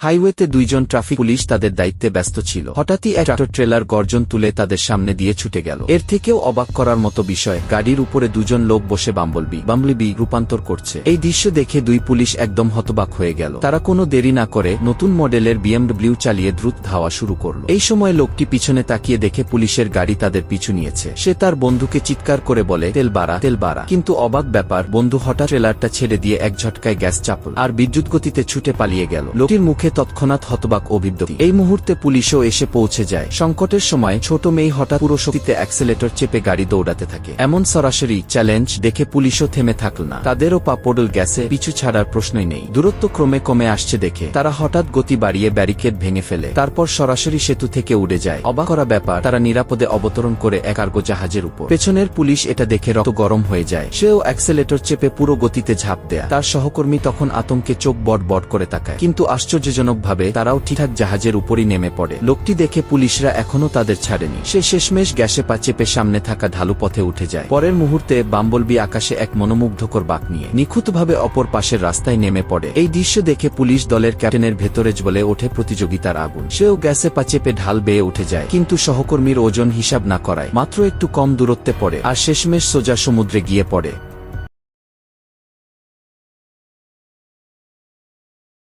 হাইওয়েতে দুইজন traffic police তাদের দায়িত্বে ব্যস্ত ছিল। হঠাৎই এক ট্রাক্টর ট্রেলার গর্জন তুলে তাদের সামনে দিয়ে ছুটে গেল। এর থেকেও অবাক করার মতো বিষয়, গাড়ির উপরে দুজন লোক বসে বাম্বলবি রূপান্তর করছে। এই দৃশ্য দেখে দুই পুলিশ একদম হতবাক হয়ে গেল। তারা কোনো দেরি না করে নতুন মডেলের BMW চালিয়ে দ্রুত ধাওয়া শুরু করল। এই সময় লোকটি পিছনে তাকিয়ে দেখে পুলিশের গাড়ি তাদের পিছু নিয়েছে। সে তার বন্ধুকে চিৎকার করে বলে, তেল বাড়া। কিন্তু অবাক ব্যাপার, বন্ধু হঠাৎ ট্রেলারটা ছেড়ে দিয়ে এক ঝটকায় গ্যাস চাপল আর বিদ্যুৎ গতিতে ছুটে পালিয়ে গেল। লোকটির মুখে তৎক্ষণাৎ হতবাক ও বিব্রত। এই মুহূর্তে পুলিশও এসে পৌঁছে যায়। সংকটের সময় ছোট মেয়ে হঠাৎ পুরো শক্তিতে অ্যাক্সেলেটর চেপে গাড়ি দৌড়াতে থাকে। এমন সরাসরি চ্যালেঞ্জ দেখে পুলিশও থেমে থাকল না। তাদেরও পা পড়ল গ্যাসে, পিছু ছাড়ার প্রশ্নই নেই। দূরত্ব ক্রমে কমে আসছে দেখে তারা হঠাৎ গতি বাড়িয়ে ব্যারিকেড ভেঙে ফেলে, তারপর সরাসরি সেতু থেকে উড়ে যায়। অবাক করা ব্যাপার, তারা নিরাপদে অবতরণ করে এক কার্গো জাহাজের উপর। পেছনের পুলিশ এটা দেখে রক্ত গরম হয়ে যায়। সেও অ্যাক্সেলেটর চেপে পুরো গতিতে ঝাঁপ দেয়। তার সহকর্মী তখন আতঙ্কে চোখ বড় করে তাকায়, কিন্তু আশ্চর্যজনকভাবে তারাও ঠিকঠাক জাহাজের উপরই নেমে পড়ে। লোকটি দেখে পুলিশরা এখনো তাদের ছাড়েনি। সে শেষমেশ গ্যাসে পা চেপে সামনে থাকা ঢালু পথে উঠে যায়। পরের মুহূর্তে বাম্বলবি আকাশে এক মনোমুগ্ধকর বাঁক নিয়ে নিখুঁতভাবে অপর পাশের রাস্তায় নেমে পড়ে। এই দৃশ্য দেখে পুলিশ দলের ক্যাপ্টেনের ভেতরে জ্বলে ওঠে প্রতিযোগিতার আগুন। সেও গ্যাসে পা চেপে ঢাল বেয়ে উঠে যায়, কিন্তু সহকর্মীর ওজন হিসাব না করায় মাত্র একটু কম দূরত্বে পড়ে আর শেষমেশ সোজা সমুদ্রে গিয়ে পড়ে।